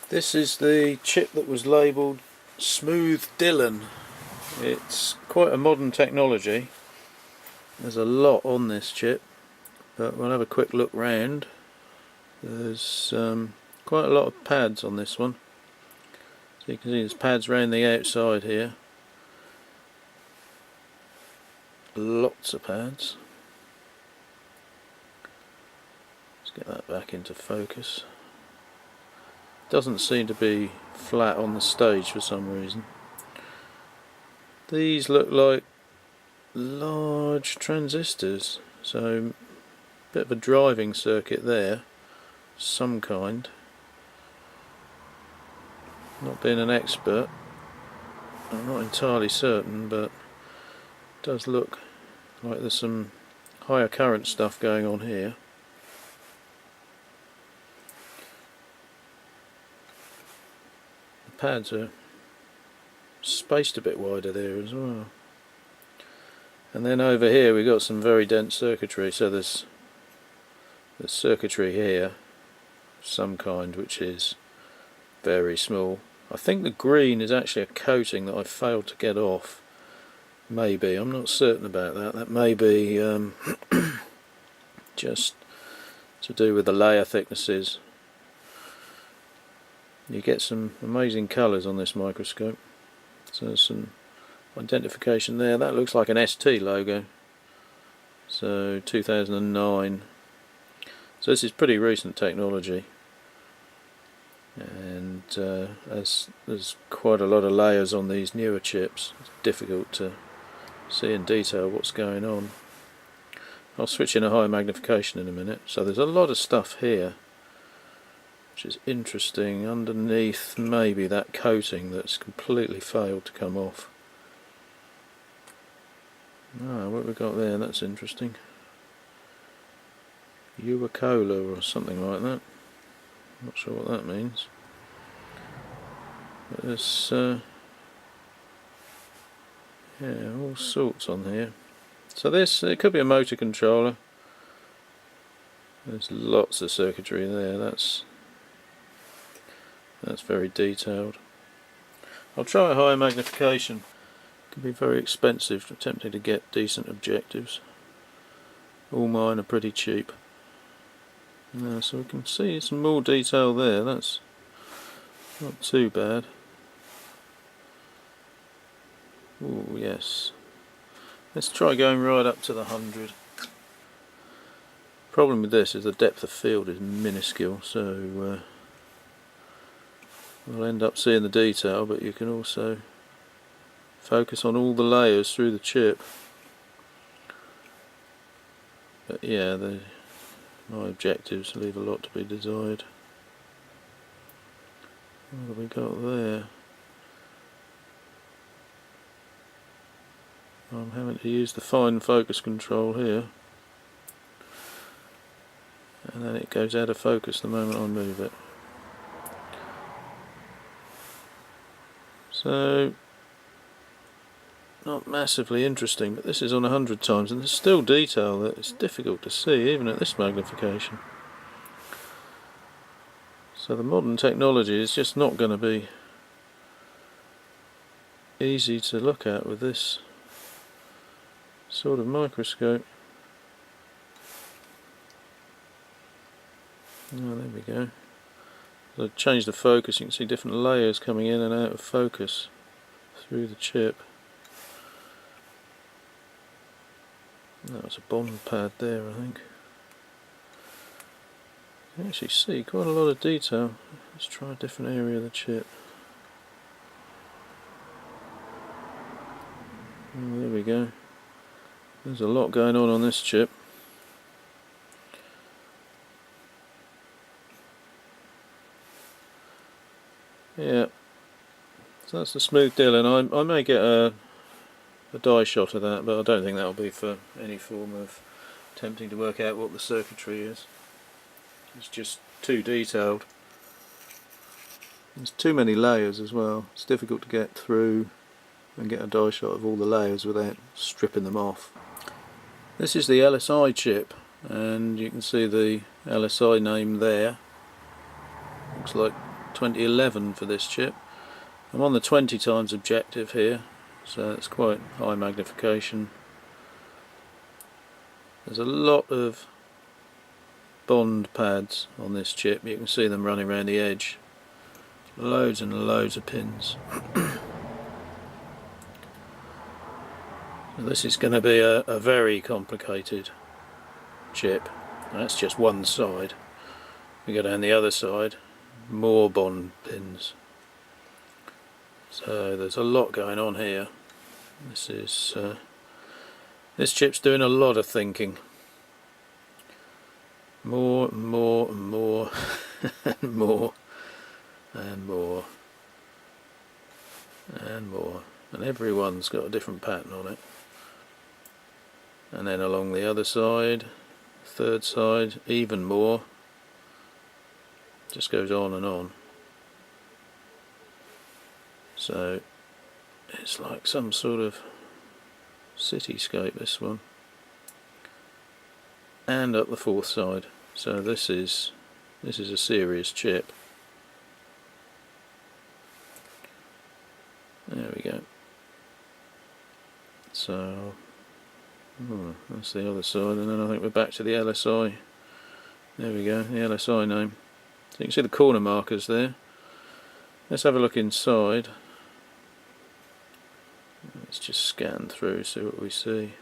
This is the chip that was labelled Smooth Dillon. It's quite a modern technology. There's a lot on this chip, but we'll have a quick look round. There's quite a lot of pads on this one. So you can see there's pads around the outside here. Lots of pads. Let's get that back into focus. Doesn't seem to be flat on the stage for some reason. These look like large transistors, so a bit of a driving circuit there, some kind. Not being an expert, I'm not entirely certain, but it does look like there's some higher current stuff going on here. The pads are spaced a bit wider there as well. And then over here we've got some very dense circuitry, so there's circuitry here, some kind, which is very small. I think the green is actually a coating that I failed to get off. Maybe, I'm not certain about that. That may be just to do with the layer thicknesses. You get some amazing colours on this microscope. So there's some identification there. That looks like an ST logo. So 2009. So this is pretty recent technology. And as there's quite a lot of layers on these newer chips, it's difficult to see in detail what's going on. I'll switch in a higher magnification in a minute. So there's a lot of stuff here, which is interesting. Underneath maybe that coating that's completely failed to come off. Ah, what have we got there? That's interesting. Cola or something like that. Not sure what that means. But there's yeah, all sorts on here. So this, it could be a motor controller. There's lots of circuitry there. That's very detailed. I'll try a higher magnification. It can be very expensive attempting to get decent objectives. All mine are pretty cheap. So we can see some more detail there. That's not too bad. Oh yes. Let's try going right up to the 100. Problem with this is the depth of field is minuscule, so we'll end up seeing the detail, but you can also focus on all the layers through the chip. But yeah, my objectives leave a lot to be desired. What have we got there? I'm having to use the fine focus control here, and then it goes out of focus the moment I move it. So not massively interesting, but this is on 100 times and there's still detail that it's difficult to see even at this magnification. So the modern technology is just not going to be easy to look at with this sort of microscope. Oh, there we go. So I've changed the focus, you can see different layers coming in and out of focus through the chip. That was a bond pad there, I think. You can actually see quite a lot of detail. Let's try a different area of the chip. Oh, there we go. There's a lot going on this chip. Yeah, so that's the Smooth Dillon. I may get a die shot of that, but I don't think that'll be for any form of attempting to work out what the circuitry is. It's just too detailed. There's too many layers as well. It's difficult to get through and get a die shot of all the layers without stripping them off. This is the LSI chip, and you can see the LSI name there. Looks like 2011 for this chip. I'm on the 20 times objective here, so it's quite high magnification. There's a lot of bond pads on this chip. You can see them running around the edge. Loads and loads of pins. So this is going to be a very complicated chip. That's just one side. We go down the other side, more bond pins. So there's a lot going on here. This chip's doing a lot of thinking. More and more and more and more and more and more, and everyone's got a different pattern on it. And then along the other side, third side, even more. Just goes on and on. So it's like some sort of cityscape, this one. And up the fourth side. So this is a serious chip. There we go. So that's the other side, and then I think we're back to the LSI. There we go, the LSI name. So you can see the corner markers there. Let's have a look inside. Let's just scan through, see what we see.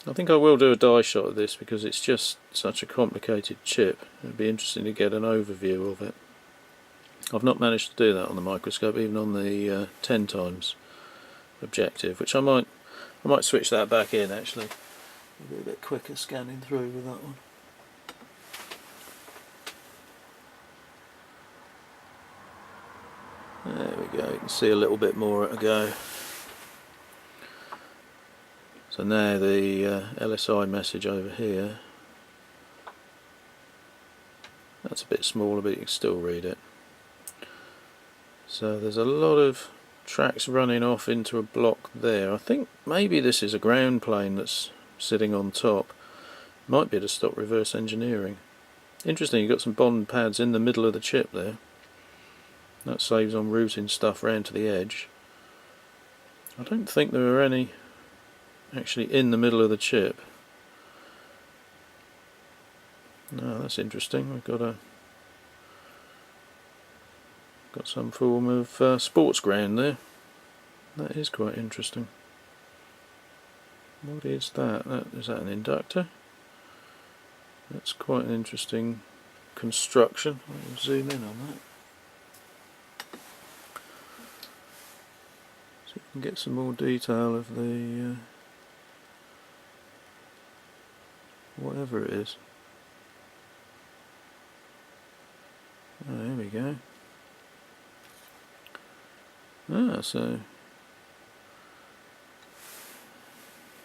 I think I will do a die shot of this because it's just such a complicated chip. It'd be interesting to get an overview of it. I've not managed to do that on the microscope, even on the 10 times objective, which I might switch that back in actually. It'll be a bit quicker scanning through with that one. There we go, you can see a little bit more at a go. So now the LSI message over here, that's a bit smaller but you can still read it. So there's a lot of tracks running off into a block there. I think maybe this is a ground plane that's sitting on top. Might be to stop reverse engineering. Interesting, you've got some bond pads in the middle of the chip there. That saves on routing stuff round to the edge. I don't think there are any actually in the middle of the chip. No, that's interesting. We've got some form of sports ground there. That is quite interesting. What is that? Is that an inductor? That's quite an interesting construction. I'll zoom in on that. So you can get some more detail of the whatever it is. Oh, there we go. Ah, so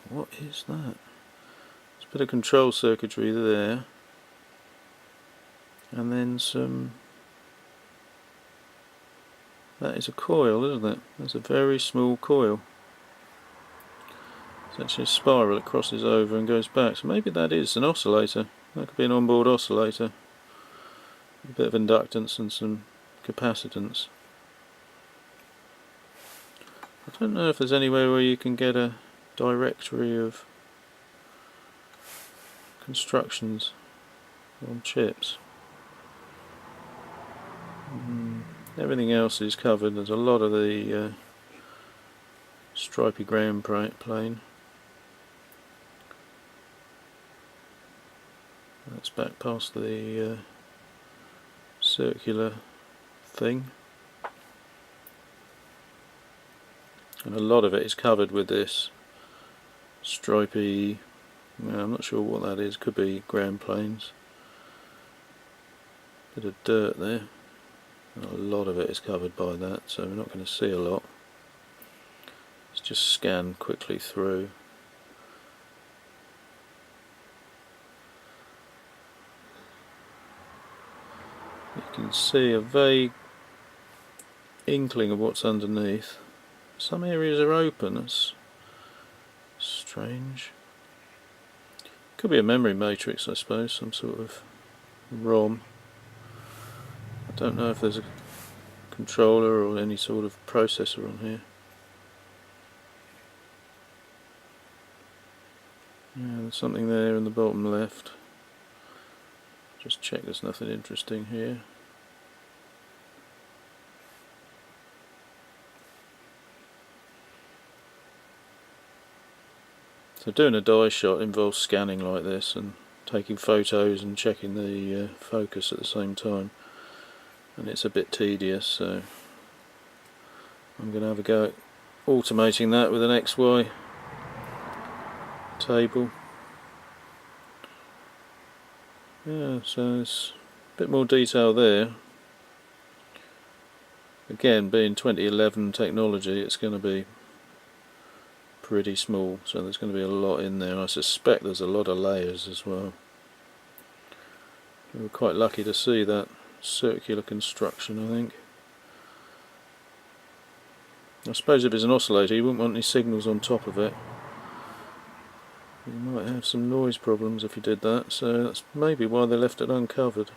what is that? There's a bit of control circuitry there, and then some. That is a coil, isn't it? That's a very small coil. It's actually a spiral that crosses over and goes back. So maybe that is an oscillator. That could be an onboard oscillator. A bit of inductance and some capacitance. I don't know if there's anywhere where you can get a directory of constructions on chips. Everything else is covered. There's a lot of the stripy ground plane. That's back past the circular thing. And a lot of it is covered with this stripy, I'm not sure what that is, could be ground planes. Bit of dirt there, and a lot of it is covered by that, so we're not going to see a lot. Let's just scan quickly through. You can see a vague inkling of what's underneath. Some areas are open, that's strange. Could be a memory matrix, I suppose, some sort of ROM. I Don't know if there's a controller or any sort of processor on here. Yeah, there's something there in the bottom left. Just check there's nothing interesting here. So doing a die shot involves scanning like this and taking photos and checking the focus at the same time, and it's a bit tedious, so I'm going to have a go at automating that with an XY table. Yeah, so there's a bit more detail there. Again, being 2011 technology, it's going to be pretty small, so there's going to be a lot in there. I suspect there's a lot of layers as well. We were quite lucky to see that circular construction, I think. I suppose if it's an oscillator you wouldn't want any signals on top of it. You might have some noise problems if you did that, so that's maybe why they left it uncovered.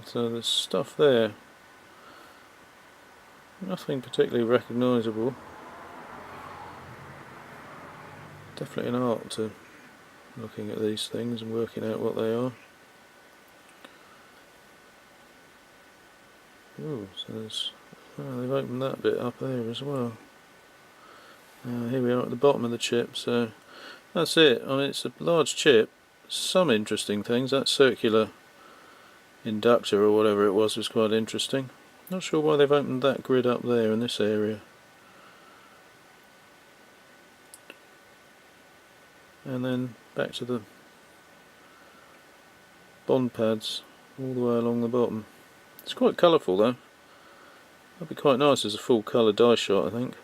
So there's stuff there. Nothing particularly recognisable. Definitely an art to looking at these things and working out what they are. Ooh, so there's, they've opened that bit up there as well. Here we are at the bottom of the chip, so that's it. I mean, it's a large chip. Some interesting things. That circular inductor or whatever it was quite interesting. Not sure why they've opened that grid up there in this area. And then back to the bond pads all the way along the bottom. It's quite colourful though. That'd be quite nice as a full colour die shot, I think.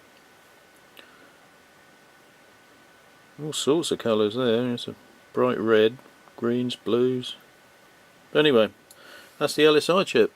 All sorts of colours there. It's a bright red, greens, blues. But anyway, that's the LSI chip.